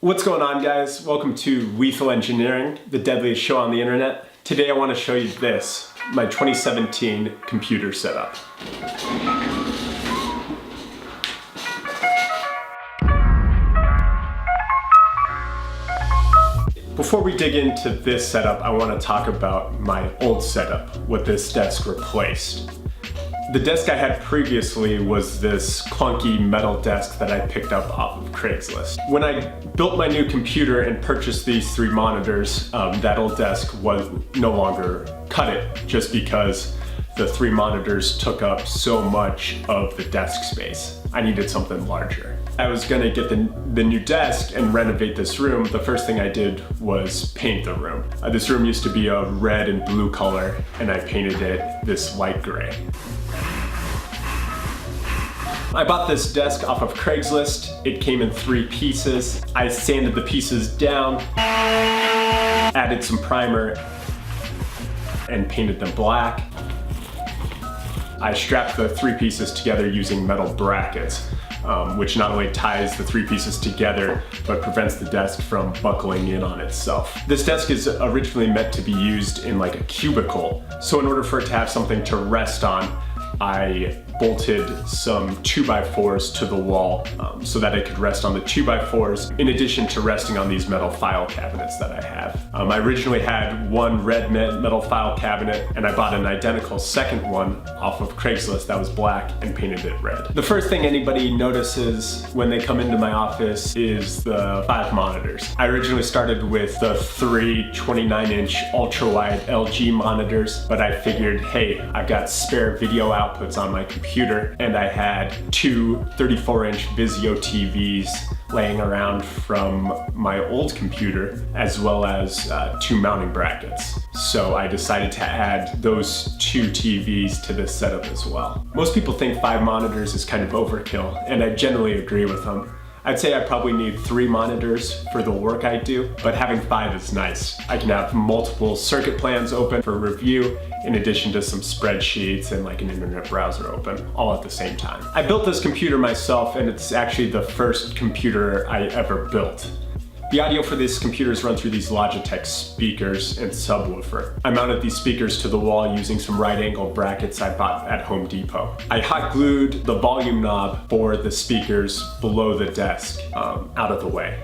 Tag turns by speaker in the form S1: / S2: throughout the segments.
S1: What's going on, guys? Welcome to Lethal Engineering, the deadliest show on the internet. Today I want to show you this, my 2017 computer setup. Before we dig into this setup, I want to talk about my old setup, what this desk replaced. The desk I had previously was this clunky metal desk that I picked up off of Craigslist. When I built my new computer and purchased these 3 monitors, that old desk was no longer cut it, just because the 3 monitors took up so much of the desk space. I needed something larger. I was gonna get the new desk and renovate this room. The first thing I did was paint the room. This room used to be a red and blue color, and I painted it this light gray. I bought this desk off of Craigslist. It came in 3 pieces. I sanded the pieces down, added some primer, and painted them black. I strapped the 3 pieces together using metal brackets, which not only ties the 3 pieces together, but prevents the desk from buckling in on itself. This desk is originally meant to be used in like a cubicle. So in order for it to have something to rest on, I bolted some 2x4s to the wall so that I could rest on the 2x4s in addition to resting on these metal file cabinets that I have. I originally had one red metal file cabinet, and I bought an identical second one off of Craigslist that was black and painted it red. The first thing anybody notices when they come into my office is the 5 monitors. I originally started with the 3 29-inch ultra-wide LG monitors, but I figured, hey, I've got spare video outputs on my computer, and I had 2 34-inch Vizio TVs laying around from my old computer, as well as 2 mounting brackets. So I decided to add those 2 TVs to this setup as well. Most people think 5 monitors is kind of overkill, and I generally agree with them. I'd say I probably need 3 monitors for the work I do, but having 5 is nice. I can have multiple circuit plans open for review, in addition to some spreadsheets and like an internet browser open, all at the same time. I built this computer myself, and it's actually the first computer I ever built. The audio for this computer is run through these Logitech speakers and subwoofer. I mounted these speakers to the wall using some right angle brackets I bought at Home Depot. I hot glued the volume knob for the speakers below the desk out of the way.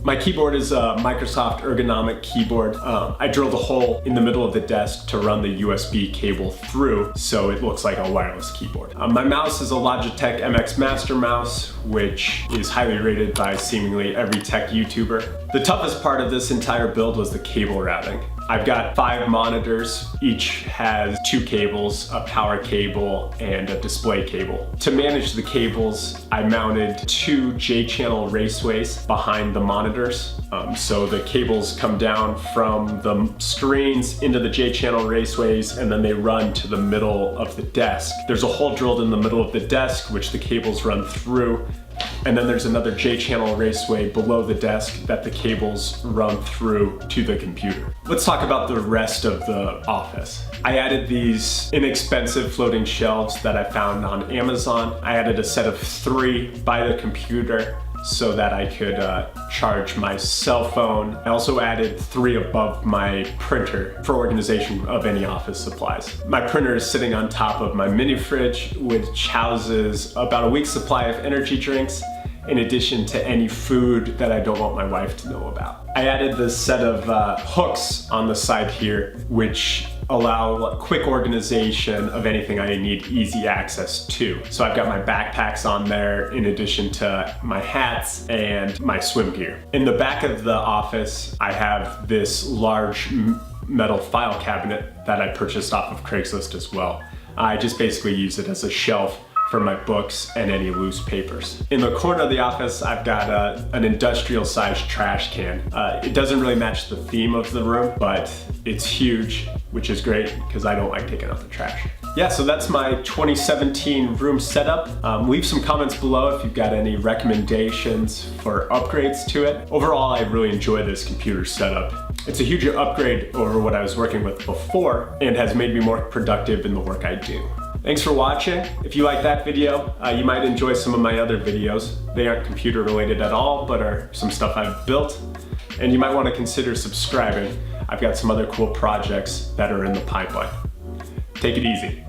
S1: My keyboard is a Microsoft ergonomic keyboard. I drilled a hole in the middle of the desk to run the USB cable through, so it looks like a wireless keyboard. My mouse is a Logitech MX Master mouse, which is highly rated by seemingly every tech YouTuber. The toughest part of this entire build was the cable routing. I've got 5 monitors. Each has 2 cables, a power cable and a display cable. To manage the cables, I mounted 2 J-channel raceways behind the monitors. So the cables come down from the screens into the J-channel raceways, and then they run to the middle of the desk. There's a hole drilled in the middle of the desk, which the cables run through. And then there's another J-channel raceway below the desk that the cables run through to the computer. Let's talk about the rest of the office. I added these inexpensive floating shelves that I found on Amazon. I added a set of 3 by the computer so that I could charge my cell phone. I also added 3 above my printer for organization of any office supplies. My printer is sitting on top of my mini fridge, which houses about a week's supply of energy drinks, in addition to any food that I don't want my wife to know about. I added this set of hooks on the side here, which allow quick organization of anything I need easy access to. So I've got my backpacks on there, in addition to my hats and my swim gear. In the back of the office, I have this large metal file cabinet that I purchased off of Craigslist as well. I just basically use it as a shelf for my books and any loose papers. In the corner of the office, I've got an industrial-sized trash can. It doesn't really match the theme of the room, but it's huge, which is great because I don't like taking out the trash. Yeah, so that's my 2017 room setup. Leave some comments below if you've got any recommendations for upgrades to it. Overall, I really enjoy this computer setup. It's a huge upgrade over what I was working with before and has made me more productive in the work I do. Thanks for watching. If you like that video, you might enjoy some of my other videos. They aren't computer related at all, but are some stuff I've built. And you might want to consider subscribing. I've got some other cool projects that are in the pipeline. Take it easy.